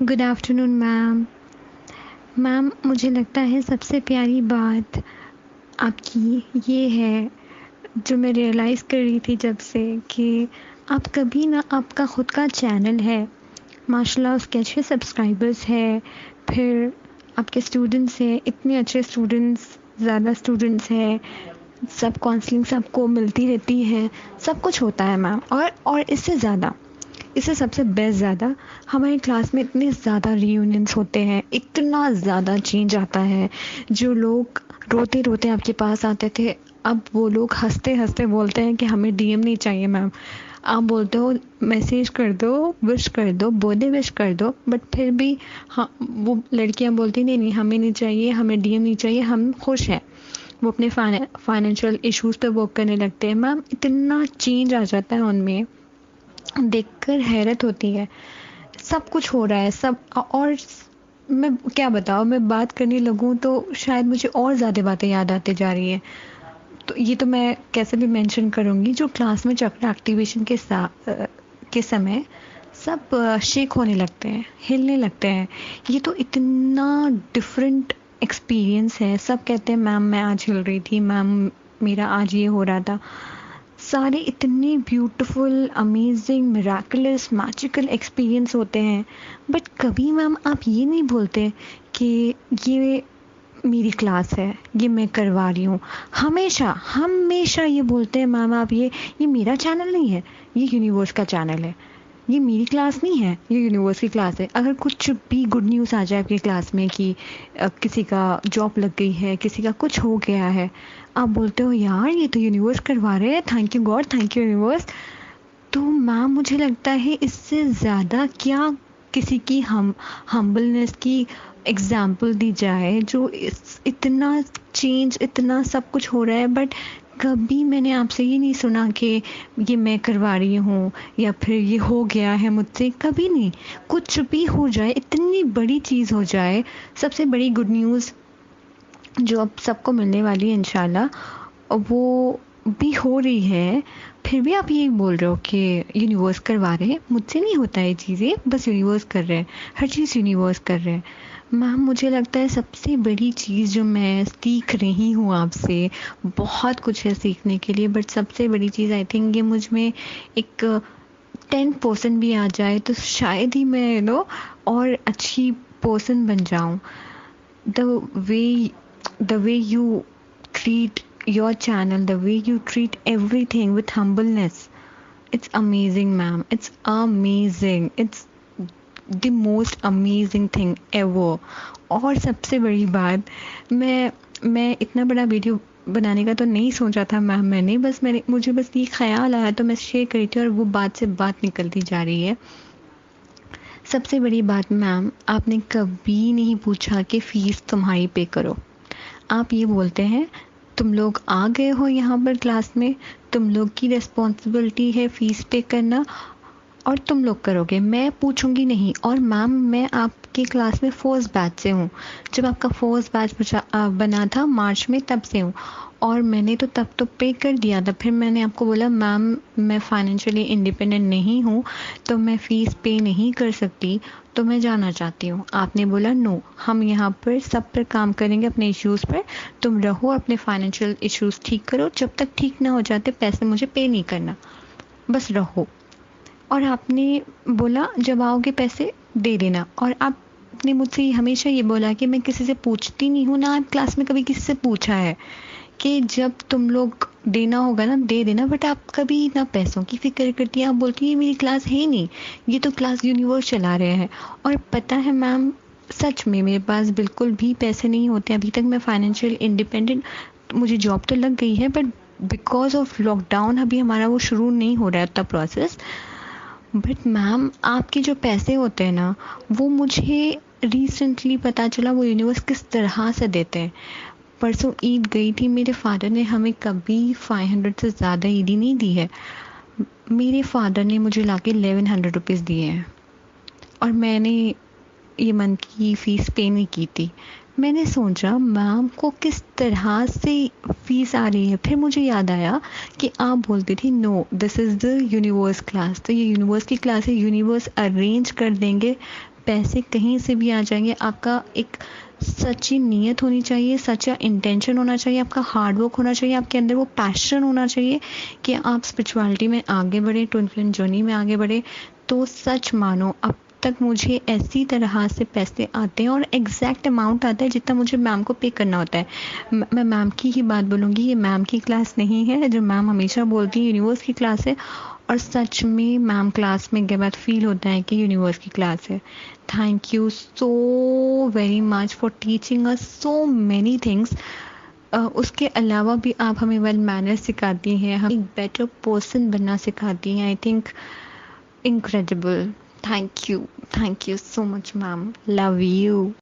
Good afternoon ma'am. Ma'am, मुझे लगता है सबसे प्यारी बात आपकी ये है, जो मैं रियलाइज़ कर रही थी जब से, कि आप कभी ना, आपका खुद का चैनल है, माशाल्लाह उसके अच्छे सब्सक्राइबर्स है, फिर आपके स्टूडेंट्स हैं, इतने अच्छे स्टूडेंट्स, ज़्यादा स्टूडेंट्स हैं, सब काउंसलिंग सबको मिलती रहती है, सब कुछ होता है मैम। और इससे सबसे बेस्ट ज़्यादा हमारी क्लास में इतने ज़्यादा रियूनियंस होते हैं, इतना ज़्यादा चेंज आता है। जो लोग रोते रोते आपके पास आते थे, अब वो लोग हंसते हंसते बोलते हैं कि हमें डीएम नहीं चाहिए मैम। आप बोलते हो मैसेज कर दो, विश कर दो, बर्थडे विश कर दो, बट फिर भी हाँ, वो लड़कियां बोलती नहीं नहीं हमें नहीं चाहिए, हमें डीएम नहीं चाहिए, हम खुश हैं। वो अपने फाइनेंशियल इश्यूज़ पे वर्क करने लगते हैं मैम। इतना चेंज आ जाता है उनमें, देखकर हैरत होती है। सब कुछ हो रहा है सब। और मैं क्या बताऊँ, मैं बात करने लगूँ तो शायद मुझे और ज़्यादा बातें याद आती जा रही हैं। तो ये तो मैं कैसे भी मेंशन करूँगी, जो क्लास में चक्र एक्टिवेशन के समय सब शेक होने लगते हैं, हिलने लगते हैं। ये तो इतना डिफरेंट एक्सपीरियंस है। सब कहते हैं मैम मैं आज हिल रही थी, मैम मेरा आज ये हो रहा था। सारे इतने beautiful, amazing, miraculous, magical experience होते हैं। बट कभी मैम आप ये नहीं बोलते कि ये मेरी क्लास है, ये मैं करवा रही हूँ। हमेशा हमेशा ये बोलते हैं मैम आप, ये मेरा चैनल नहीं है, ये यूनिवर्स का चैनल है। ये मेरी क्लास नहीं है, ये यूनिवर्स की क्लास है। अगर कुछ भी गुड न्यूज़ आ जाए आपकी क्लास में कि किसी का जॉब लग गई है, किसी का कुछ हो गया है, आप बोलते हो यार ये तो यूनिवर्स करवा रहे हैं, thank you God, thank you universe. तो मैम मुझे लगता है इससे ज़्यादा क्या किसी की हम्बलनेस की एग्जाम्पल दी जाए, जो इतना चेंज, इतना सब कुछ हो रहा है, बट कभी मैंने आपसे ये नहीं सुना कि ये मैं करवा रही हूँ या फिर ये हो गया है मुझसे। कभी नहीं। कुछ भी हो जाए, इतनी बड़ी चीज़ हो जाए, सबसे बड़ी गुड न्यूज़ जो अब सबको मिलने वाली है इंशाल्लाह, वो भी हो रही है, फिर भी आप ये बोल रहे हो कि यूनिवर्स करवा रहे हैं। मुझसे नहीं होता है चीज़ें, बस यूनिवर्स कर रहे हैं, हर चीज़ यूनिवर्स कर रहे हैं। मैम मुझे लगता है सबसे बड़ी चीज़ जो मैं सीख रही हूँ आपसे, बहुत कुछ है सीखने के लिए, बट सबसे बड़ी चीज़ आई थिंक ये मुझ में एक 10% भी आ जाए तो शायद ही मैं और अच्छी पर्सन बन जाऊँ। the the way you treat your channel, the way you treat everything with humbleness, it's amazing ma'am, it's amazing, it's the most amazing thing ever. और सबसे बड़ी बात, मैं इतना बड़ा वीडियो बनाने का तो नहीं सोचा था मैम, मुझे बस ये ख्याल आया तो मैं शेयर करी थी, और वो बात से बात निकलती जा रही है। सबसे बड़ी बात मैम, आपने कभी नहीं पूछा कि फ़ीस तुम्हारी पे करो। आप ये बोलते हैं तुम लोग आ गए हो यहाँ पर क्लास में, तुम लोग की रिस्पॉन्सिबिलिटी है फ़ीस पे करना, और तुम लोग करोगे, मैं पूछूंगी नहीं। और मैम मैं आपके क्लास में फर्स्ट बैच से हूँ, जब आपका फर्स्ट बैच बना था मार्च में, तब से हूँ, और मैंने तो तब तो पे कर दिया था। फिर मैंने आपको बोला मैम मैं फाइनेंशियली इंडिपेंडेंट नहीं हूँ, तो मैं फ़ीस पे नहीं कर सकती, तो मैं जाना चाहती हूँ। आपने बोला नो, हम यहाँ पर सब पर काम करेंगे, अपने इश्यूज़ पर, तुम रहो, अपने फाइनेंशियल इश्यूज़ ठीक करो, जब तक ठीक ना हो जाते पैसे मुझे पे नहीं करना, बस रहो। और आपने बोला जब आओगे पैसे दे देना। और आपने मुझसे हमेशा ये बोला कि मैं किसी से पूछती नहीं हूँ, ना आप क्लास में कभी किसी से पूछा है कि जब तुम लोग देना होगा ना दे देना, बट आप कभी ना पैसों की फिक्र करती हैं। आप बोलती हैं मेरी क्लास है ही नहीं, ये तो क्लास यूनिवर्स चला रहे हैं। और पता है मैम, सच में मेरे पास बिल्कुल भी पैसे नहीं होते अभी तक। मैं फाइनेंशियल इंडिपेंडेंट, मुझे जॉब तो लग गई है, बट बिकॉज ऑफ लॉकडाउन अभी हमारा वो शुरू नहीं हो रहा है उतना प्रोसेस। बट मैम आपके जो पैसे होते हैं ना, वो मुझे रिसेंटली पता चला वो यूनिवर्स किस तरह से देते हैं। परसों ईद गई थी, मेरे फादर ने हमें कभी 500 से ज़्यादा ईद ही नहीं दी है। मेरे फादर ने मुझे लाके 1100 रुपीज़ दिए हैं, और मैंने ये मंथ की फ़ीस पे नहीं की थी। मैंने सोचा मैम को किस तरह से फ़ीस आ रही है। फिर मुझे याद आया कि आप बोलती थी no this is the universe class, तो ये यूनिवर्स की क्लास है, यूनिवर्स अरेंज कर देंगे पैसे कहीं से भी आ जाएंगे, आपका एक सच्ची नीयत होनी चाहिए, सच्चा इंटेंशन होना चाहिए, आपका हार्ड वर्क होना चाहिए, आपके अंदर वो पैशन होना चाहिए कि आप स्पिरिचुअलिटी में आगे बढ़े, ट्विन फ्लेम जर्नी में आगे बढ़े। तो सच मानो अब तक मुझे ऐसी तरह से पैसे आते हैं और एग्जैक्ट अमाउंट आता है जितना मुझे मैम को पे करना होता है। मैं मैम की ही बात बोलूँगी, ये मैम की क्लास नहीं है जो मैम हमेशा बोलती है यूनिवर्स की क्लास है, और सच में मैम क्लास में के बाद फील होता है कि यूनिवर्स की क्लास है। Thank you so very much for teaching us so many things. उसके अलावा भी आप हमें वेल मैनर सिखाती हैं, हम एक बेटर पर्सन बनना सिखाती हैं। I think incredible. Thank you so much ma'am, love you.